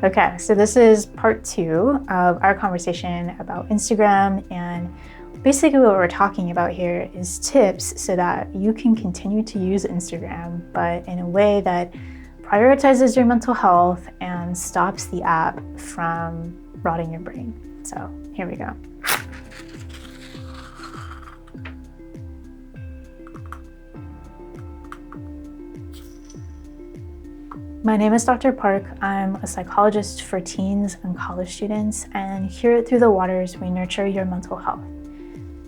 Okay, so this is part 2 of our conversation about Instagram, and basically what we're talking about here is tips so that you can continue to use Instagram, but in a way that prioritizes your mental health and stops the app from rotting your brain. So here we go. My name is Dr. Park. I'm a psychologist for teens and college students, and here at Through the Waters, we nurture your mental health.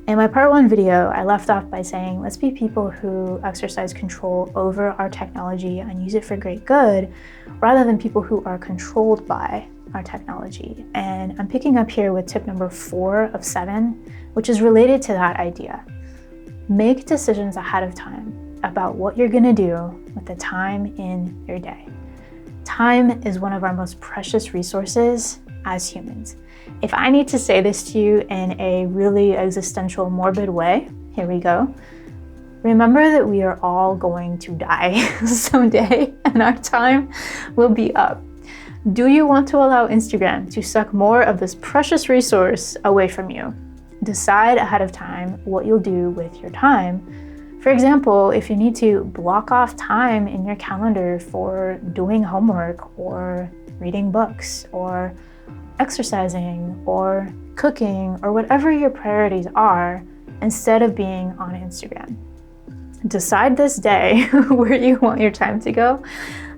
In my part 1 video, I left off by saying, let's be people who exercise control over our technology and use it for great good, rather than people who are controlled by our technology. And I'm picking up here with tip number 4 of 7, which is related to that idea. Make decisions ahead of time about what you're gonna do with the time in your day. Time is one of our most precious resources as humans. If I need to say this to you in a really existential, morbid way, here we go. Remember that we are all going to die someday and our time will be up. Do you want to allow Instagram to suck more of this precious resource away from you? Decide ahead of time what you'll do with your time. For example, if you need to block off time in your calendar for doing homework or reading books or exercising or cooking or whatever your priorities are, instead of being on Instagram. Decide this day where you want your time to go,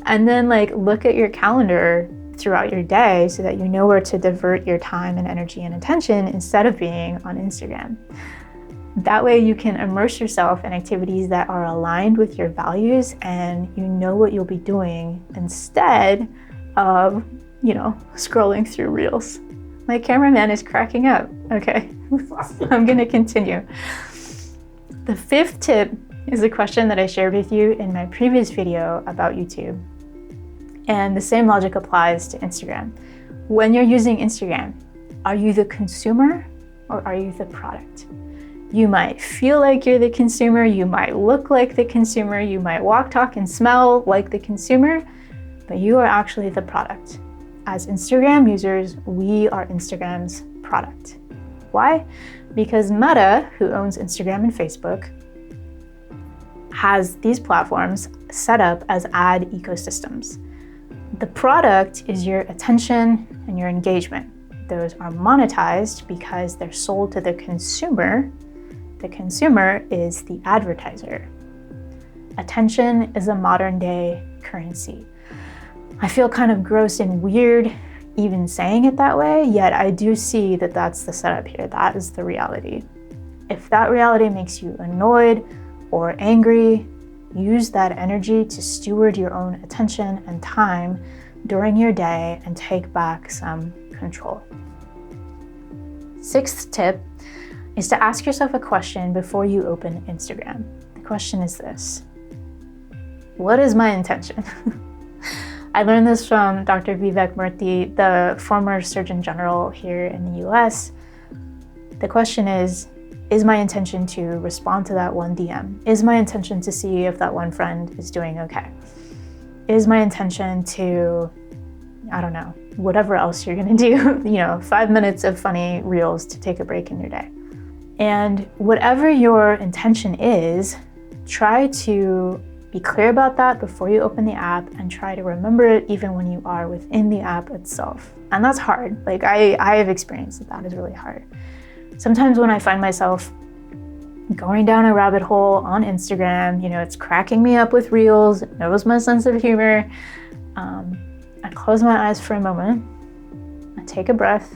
and then look at your calendar throughout your day so that you know where to divert your time and energy and attention instead of being on Instagram. That way you can immerse yourself in activities that are aligned with your values, and you know what you'll be doing instead of, scrolling through reels. My cameraman is cracking up. Okay, I'm gonna continue. The 5th tip is a question that I shared with you in my previous video about YouTube. And the same logic applies to Instagram. When you're using Instagram, are you the consumer or are you the product? You might feel like you're the consumer, you might look like the consumer, you might walk, talk, and smell like the consumer, but you are actually the product. As Instagram users, we are Instagram's product. Why? Because Meta, who owns Instagram and Facebook, has these platforms set up as ad ecosystems. The product is your attention and your engagement. Those are monetized because they're sold to the consumer. The consumer is the advertiser. Attention is a modern day currency. I feel kind of gross and weird even saying it that way, yet I do see that that's the setup here. That is the reality. If that reality makes you annoyed or angry, use that energy to steward your own attention and time during your day and take back some control. 6th tip is to ask yourself a question before you open Instagram. The question is this: what is my intention? I learned this from Dr. Vivek Murthy, the former Surgeon General here in the US. The question is my intention to respond to that one DM? Is my intention to see if that one friend is doing okay? Is my intention to, whatever else you're gonna do, 5 minutes of funny reels to take a break in your day. And whatever your intention is, try to be clear about that before you open the app and try to remember it even when you are within the app itself. And that's hard. I have experienced that is really hard. Sometimes when I find myself going down a rabbit hole on Instagram, it's cracking me up with reels, it knows my sense of humor. I close my eyes for a moment, I take a breath,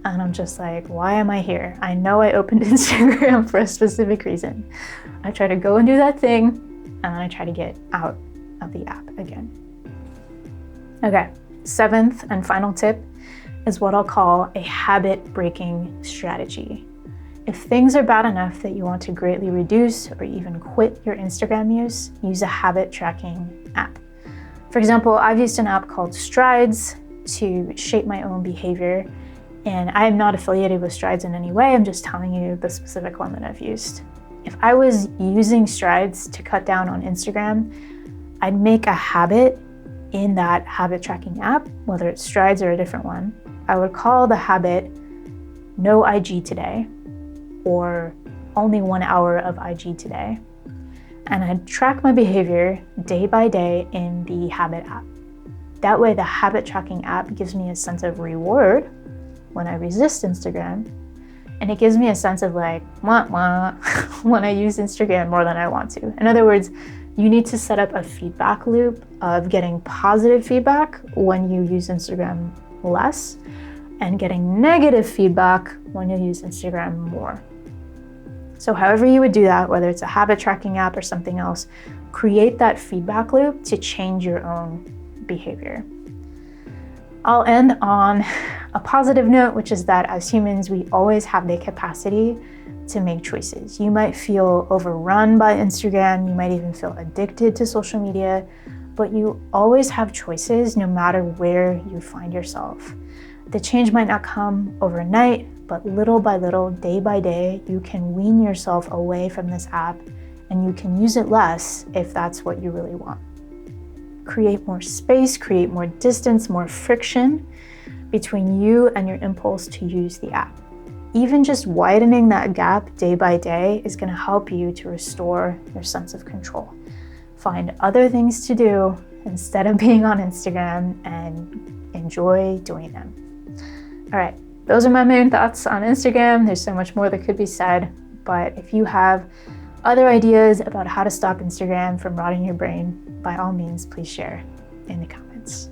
and I'm just like, why am I here? I know I opened Instagram for a specific reason. I try to go and do that thing, and then I try to get out of the app again. Okay, 7th and final tip is what I'll call a habit-breaking strategy. If things are bad enough that you want to greatly reduce or even quit your Instagram use a habit tracking app. For example, I've used an app called Strides to shape my own behavior, and I am not affiliated with Strides in any way. I'm just telling you the specific one that I've used. If I was using Strides to cut down on Instagram, I'd make a habit in that habit tracking app, whether it's Strides or a different one, I would call the habit no IG today, or only 1 hour of IG today. And I'd track my behavior day by day in the habit app. That way, the habit tracking app gives me a sense of reward when I resist Instagram, and it gives me a sense of like, wah, wah, when I use Instagram more than I want to. In other words, you need to set up a feedback loop of getting positive feedback when you use Instagram less, and getting negative feedback when you use Instagram more. So however you would do that, whether it's a habit tracking app or something else, create that feedback loop to change your own behavior. I'll end on a positive note, which is that as humans, we always have the capacity to make choices. You might feel overrun by Instagram, you might even feel addicted to social media, but you always have choices no matter where you find yourself. The change might not come overnight, but little by little, day by day, you can wean yourself away from this app, and you can use it less if that's what you really want. Create more space, create more distance, more friction between you and your impulse to use the app. Even just widening that gap day by day is going to help you to restore your sense of control. Find other things to do instead of being on Instagram and enjoy doing them. All right, those are my main thoughts on Instagram. There's so much more that could be said, but if you have other ideas about how to stop Instagram from rotting your brain, by all means, please share in the comments.